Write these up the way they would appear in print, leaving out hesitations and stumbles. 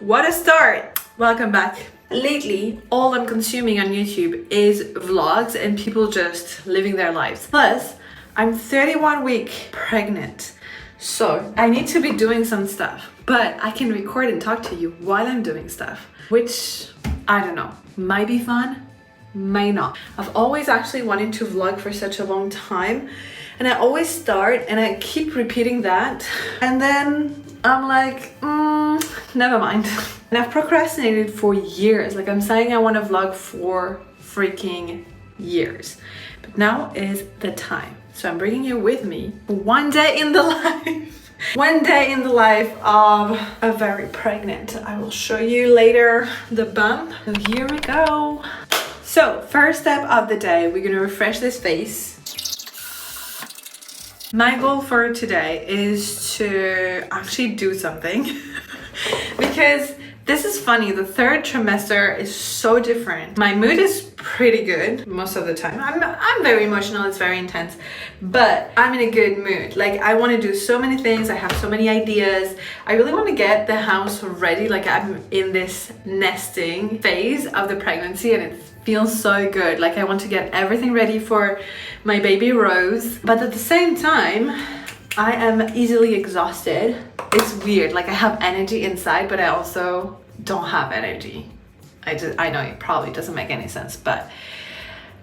What a start! Welcome back. Lately, all I'm consuming on YouTube is vlogs and people just living their lives. Plus, I'm 31 week pregnant. So I need to be doing some stuff, but I can record and talk to you while I'm doing stuff, which I don't know, might be fun, may not. I've always actually wanted to vlog for such a long time, and I always start and I keep repeating that, and then I'm like, never mind. And I've procrastinated for years. Like I'm saying I want to vlog for freaking years, but now is the time. So I'm bringing you with me for one day in the life. One day in the life of a very pregnant. I will show you later the bump. So here we go. So first step of the day, we're gonna refresh this face. My goal for today is to actually do something because this is funny. The third trimester is so different. My mood is pretty good most of the time. I'm very emotional, it's very intense, but I'm in a good mood. Like I want to do so many things. I have so many ideas. I really want to get the house ready. Like I'm in this nesting phase of the pregnancy and it feels so good. Like I want to get everything ready for my baby Rose, but at the same time I am easily exhausted. It's weird, like I have energy inside, but I also don't have energy. I know it probably doesn't make any sense, but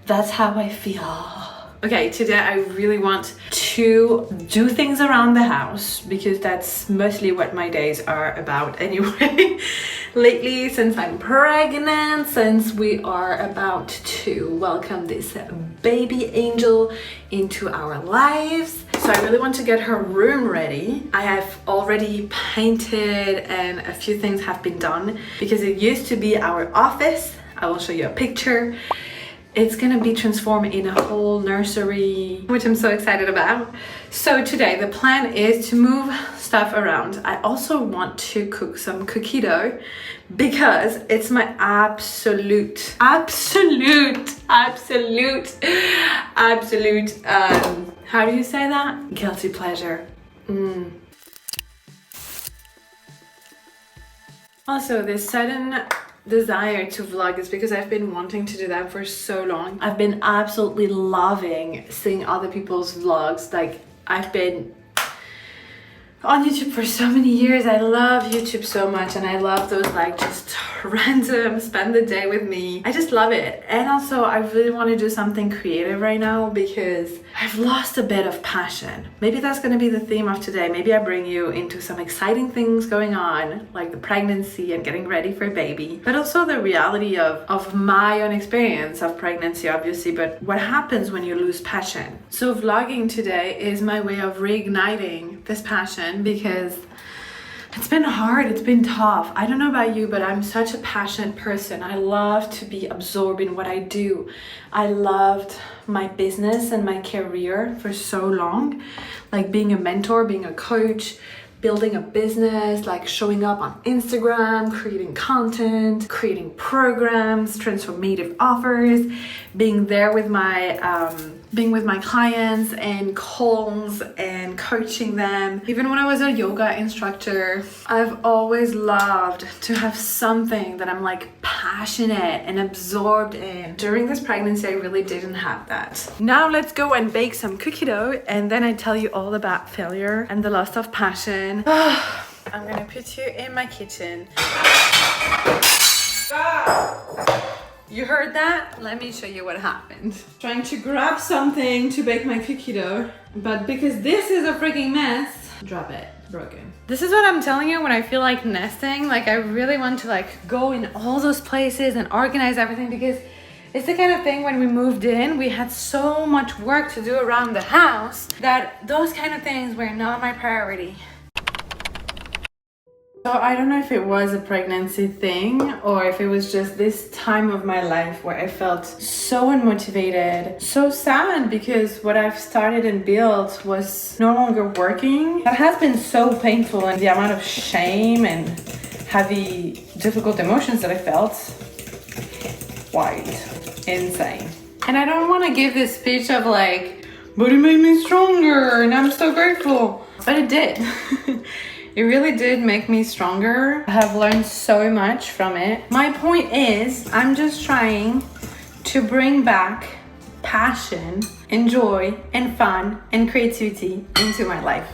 that's how I feel. Okay, today I really want to do things around the house because that's mostly what my days are about anyway. Lately, since I'm pregnant, since we are about to welcome this baby angel into our lives. So I really want to get her room ready. I have already painted and a few things have been done because it used to be our office. I will show you a picture. It's gonna be transformed in a whole nursery, which I'm so excited about. So today the plan is to move stuff around. I also want to cook some cookie dough because it's my absolute how do you say that? Guilty pleasure. Also, this sudden desire to vlog is because I've been wanting to do that for so long. I've been absolutely loving seeing other people's vlogs. Like I've been on YouTube for so many years. I love YouTube so much and I love those like just random spend the day with me. I just love it. And also I really want to do something creative right now because I've lost a bit of passion. Maybe that's going to be the theme of today. Maybe I bring you into some exciting things going on, like the pregnancy and getting ready for a baby, but also the reality of my own experience of pregnancy, obviously, but what happens when you lose passion. So vlogging today is my way of reigniting this passion because it's been hard, it's been tough. I don't know about you, but I'm such a passionate person. I love to be absorbed in what I do. I loved my business and my career for so long, like being a mentor, being a coach, building a business, like showing up on Instagram, creating content, creating programs, transformative offers, being there with my clients and calls and coaching them. Even when I was a yoga instructor, I've always loved to have something that I'm like passionate and absorbed in. During this pregnancy, I really didn't have that. Now let's go and bake some cookie dough and then I tell you all about failure and the loss of passion. I'm gonna put you in my kitchen. You heard that? Let me show you what happened. Trying to grab something to bake my cookie dough, but because this is a freaking mess, drop it, broken. This is what I'm telling you when I feel like nesting. Like I really want to like go in all those places and organize everything because it's the kind of thing when we moved in, we had so much work to do around the house that those kind of things were not my priority. So I don't know if it was a pregnancy thing or if it was just this time of my life where I felt so unmotivated, so sad because what I've started and built was no longer working. That has been so painful, and the amount of shame and heavy, difficult emotions that I felt, wild, insane. And I don't want to give this speech of like, but it made me stronger and I'm so grateful, but it did. It really did make me stronger. I have learned so much from it. My point is, I'm just trying to bring back passion and joy and fun and creativity into my life.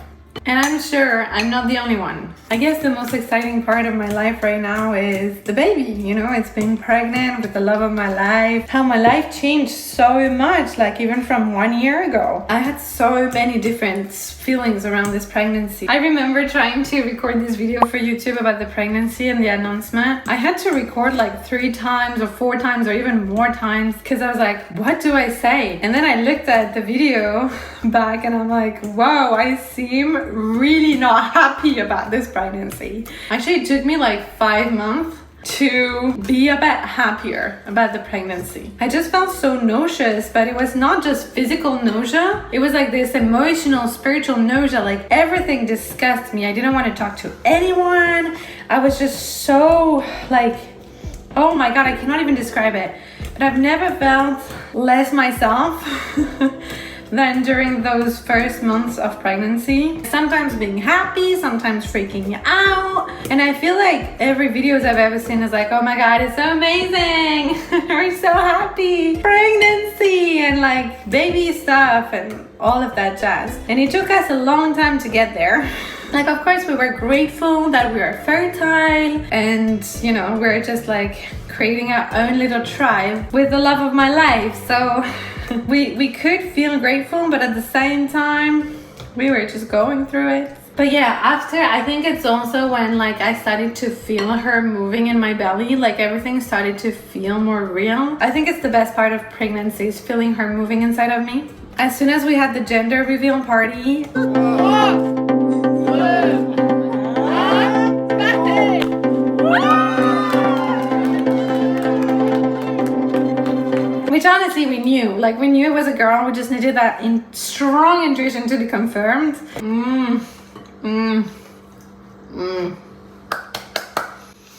And I'm sure I'm not the only one. I guess the most exciting part of my life right now is the baby. You know, it's being pregnant with the love of my life. How my life changed so much, like even from 1 year ago. I had so many different feelings around this pregnancy. I remember trying to record this video for YouTube about the pregnancy and the announcement. I had to record like 3 times or 4 times or even more times because I was like, what do I say? And then I looked at the video back and I'm like, whoa, I seem really not happy about this pregnancy. Actually, it took me like 5 months to be a bit happier about the pregnancy. I just felt so nauseous, but it was not just physical nausea. It was like this emotional, spiritual nausea. Like everything disgusted me. I didn't want to talk to anyone. I was just so like, oh my God, I cannot even describe it. But I've never felt less myself than during those first months of pregnancy. Sometimes being happy, sometimes freaking out. And I feel like every videos I've ever seen is like, oh my God, it's so amazing. We're so happy. Pregnancy and like baby stuff and all of that jazz. And it took us a long time to get there. Like, of course, we were grateful that we are fertile and, you know, we're just like creating our own little tribe with the love of my life. So we could feel grateful, but at the same time, we were just going through it. But yeah, after, I think it's also when like I started to feel her moving in my belly, like everything started to feel more real. I think it's the best part of pregnancy is feeling her moving inside of me. As soon as we had the gender reveal party, which honestly we knew it was a girl. We just needed that strong intuition to be confirmed.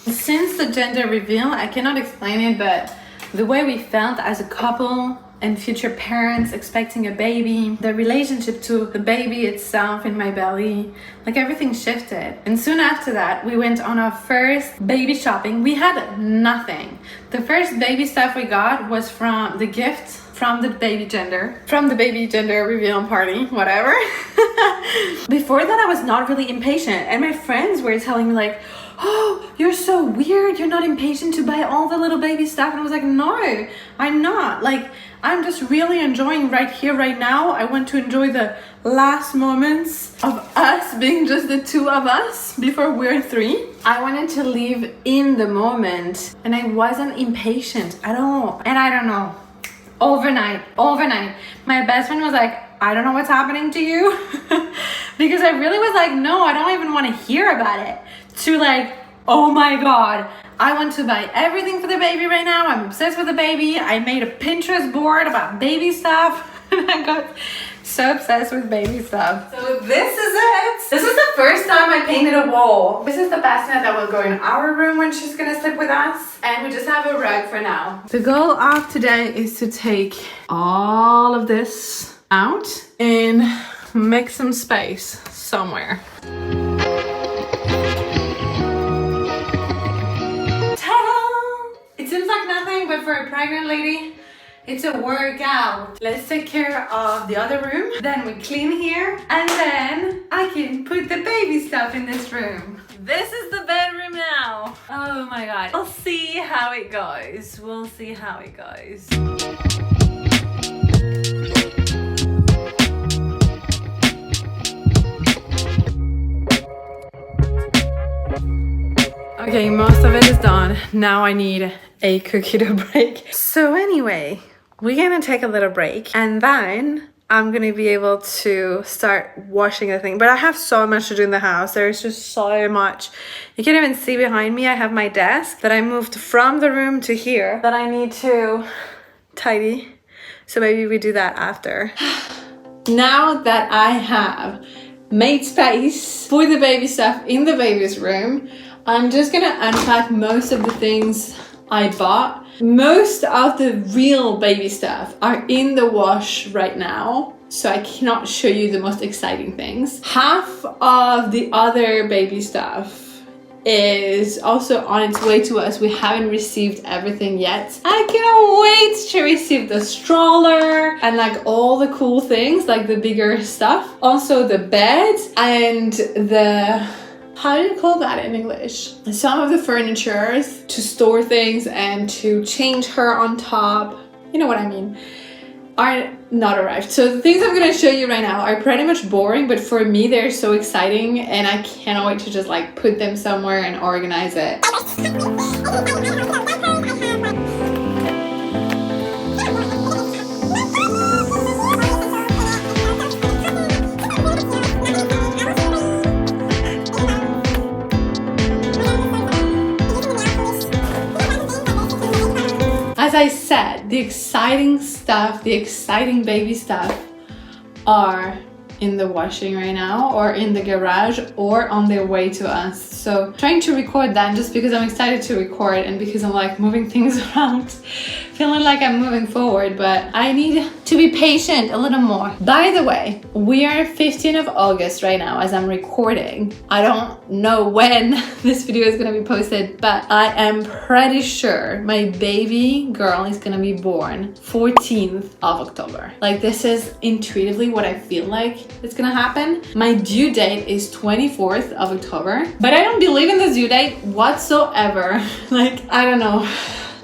Since the gender reveal, I cannot explain it, but the way we felt as a couple and future parents expecting a baby, the relationship to the baby itself in my belly, like everything shifted. And soon after that, we went on our first baby shopping. We had nothing. The first baby stuff we got was from the gift from the baby gender reveal party, whatever. Before that, I was not really impatient, and my friends were telling me like, oh, you're so weird, you're not impatient to buy all the little baby stuff. And I was like, no, I'm not. Like, I'm just really enjoying right here, right now. I want to enjoy the last moments of us being just the 2 of us before we're 3. I wanted to live in the moment, and I wasn't impatient at all. And I don't know, overnight, my best friend was like, I don't know what's happening to you. Because I really was like, no, I don't even want to hear about it. To like, oh my God, I want to buy everything for the baby right now. I'm obsessed with the baby. I made a Pinterest board about baby stuff. And I got so obsessed with baby stuff. So this is it. This is the first time I painted a wall. This is the bassinet that will go in our room when she's gonna sleep with us. And we just have a rug for now. The goal of today is to take all of this out and make some space somewhere. It seems like nothing, but for a pregnant lady, it's a workout. Let's take care of the other room. Then we clean here, and then I can put the baby stuff in this room. This is the bedroom now. Oh my God. We'll see how it goes. We'll see how it goes. Okay, most of it is done. Now I need a cookie to break. So anyway, we're gonna take a little break and then I'm gonna be able to start washing the thing. But I have so much to do in the house. There's just so much. You can even see behind me, I have my desk that I moved from the room to here that I need to tidy. So maybe we do that after. Now that I have made space for the baby stuff in the baby's room, I'm just gonna unpack most of the things I bought. Most of the real baby stuff are in the wash right now. so I cannot show you the most exciting things. Half of the other baby stuff is also on its way to us. We haven't received everything yet. I cannot wait to receive the stroller and like all the cool things, like the bigger stuff. Also the bed and the, how do you call that in English? Some of the furniture to store things and to change her on top. You know what I mean? Are not arrived. So the things I'm gonna show you right now are pretty much boring, but for me they're so exciting and I cannot wait to just like put them somewhere and organize it. As I said, the exciting stuff, the exciting baby stuff are in the washing right now or in the garage or on their way to us. So trying to record that just because I'm excited to record and because I'm like moving things around, feeling like I'm moving forward, but I need to be patient a little more. By the way, we are 15th of August right now as I'm recording. I don't know when this video is gonna be posted, but I am pretty sure my baby girl is gonna be born 14th of October. Like this is intuitively what I feel like it's gonna happen. My due date is 24th of October, but I don't believe in the due date whatsoever. Like, I don't know.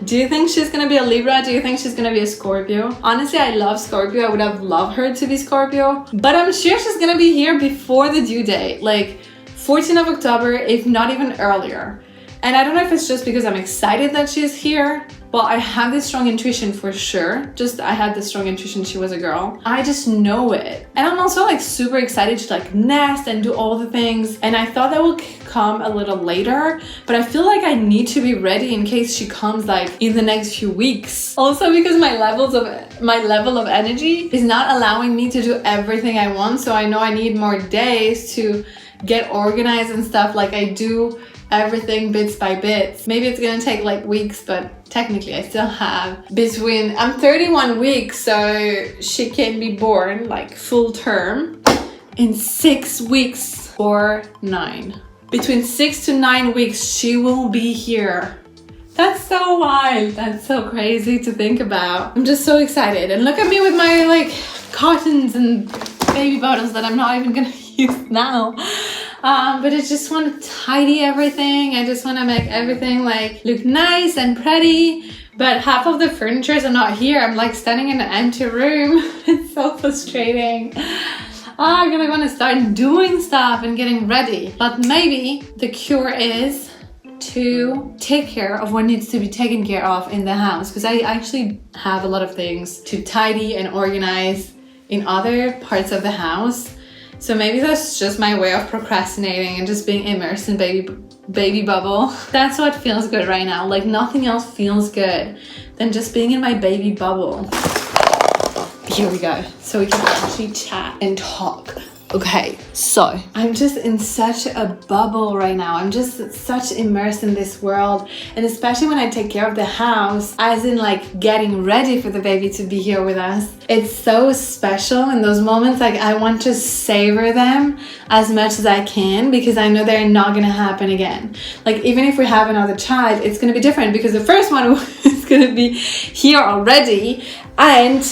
Do you think she's gonna be a Libra? Do you think she's gonna be a Scorpio? Honestly, I love Scorpio. I would have loved her to be Scorpio, but I'm sure she's gonna be here before the due date, like 14th of October, if not even earlier. And I don't know if it's just because I'm excited that she's here. Well, I have this strong intuition for sure. Just I had this strong intuition she was a girl. I just know it. And I'm also like super excited to like nest and do all the things. And I thought that would come a little later, but I feel like I need to be ready in case she comes like in the next few weeks. Also because my level of energy is not allowing me to do everything I want. So I know I need more days to get organized and stuff. Like I do everything bits by bits. Maybe it's gonna take like weeks, but technically I still have between, I'm 31 weeks, so she can be born like full term in 6 weeks or 9. Between 6 to 9 weeks, she will be here. That's so wild. That's so crazy to think about. I'm just so excited. And look at me with my like cottons and baby bottles that I'm not even gonna use now. But I just want to tidy everything. I just want to make everything like look nice and pretty. But half of the furniture are not here. I'm like standing in an empty room. It's so frustrating. I'm gonna want to start doing stuff and getting ready. But maybe the cure is to take care of what needs to be taken care of in the house. Because I actually have a lot of things to tidy and organize in other parts of the house. So maybe that's just my way of procrastinating and just being immersed in baby bubble. That's what feels good right now. Like nothing else feels good than just being in my baby bubble. Here we go. So we can actually chat and talk. Okay, so I'm just in such a bubble right now. I'm just such immersed in this world. And especially when I take care of the house, as in like getting ready for the baby to be here with us. It's so special in those moments. Like I want to savor them as much as I can because I know they're not gonna happen again. Like even if we have another child, it's gonna be different because the first one is gonna be here already. And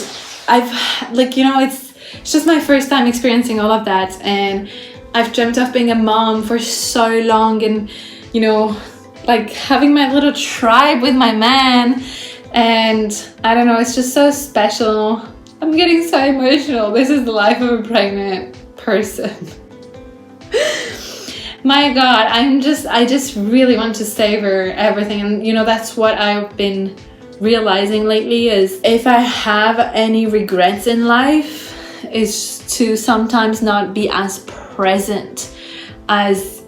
I've like, you know, it's just my first time experiencing all of that, and I've dreamt of being a mom for so long, and you know, like having my little tribe with my man, and I don't know, it's just so special. I'm getting so emotional. This is the life of a pregnant person. My God, I just really want to savor everything, and you know, that's what I've been realizing lately is if I have any regrets in life is to sometimes not be as present as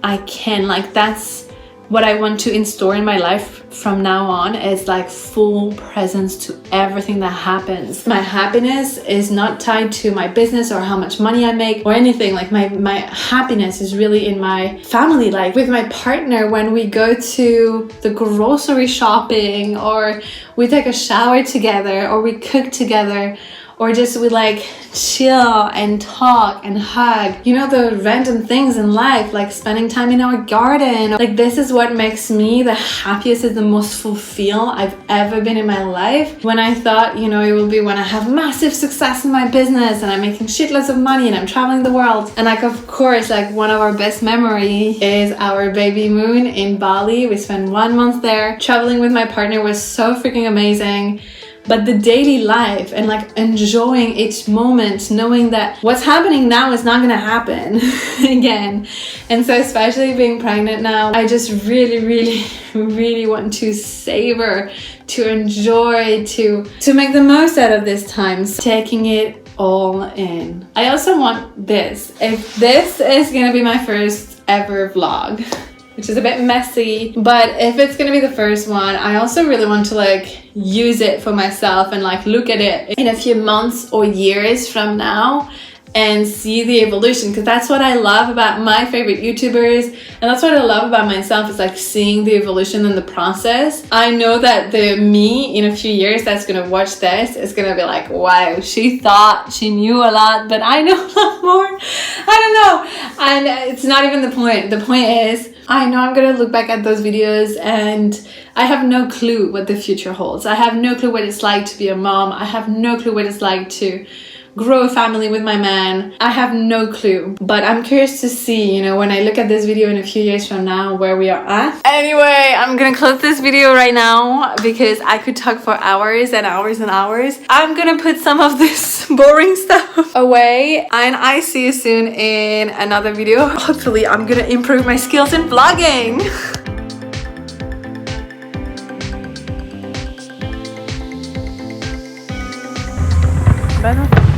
I can. Like that's what I want to install in my life from now on, is like full presence to everything that happens. My happiness is not tied to my business or how much money I make or anything. Like my happiness is really in my family life, with my partner, when we go to the grocery shopping, or we take a shower together, or we cook together, or just we like chill and talk and hug, you know, the random things in life, like spending time in our garden. Like this is what makes me the happiest and the most fulfilled I've ever been in my life. When I thought, you know, it will be when I have massive success in my business and I'm making shitloads of money and I'm traveling the world. And like, of course, like one of our best memory is our baby moon in Bali. We spent 1 month there. Traveling with my partner was so freaking amazing. But the daily life and like enjoying each moment, knowing that what's happening now is not gonna happen again. And so especially being pregnant now, I just really want to savor, to enjoy, to make the most out of this time, so taking it all in. I also want this, if this is gonna be my first ever vlog, which is a bit messy, but if it's gonna be the first one, I also really want to like use it for myself and like look at it in a few months or years from now and see the evolution, because that's what I love about my favorite YouTubers, and that's what I love about myself, is like seeing the evolution and the process. I know that the me in a few years that's gonna watch this is gonna be like, wow, she thought she knew a lot, but I know a lot more. I don't know. And it's not even the point. The point is, I know I'm gonna look back at those videos and I have no clue what the future holds. I have no clue what it's like to be a mom. I have no clue what it's like to grow a family with my man. I have no clue, but I'm curious to see, you know, when I look at this video in a few years from now, where we are at. Anyway, I'm gonna close this video right now because I could talk for hours and hours and hours. I'm gonna put some of this boring stuff away and I see you soon in another video. Hopefully I'm gonna improve my skills in vlogging. Better.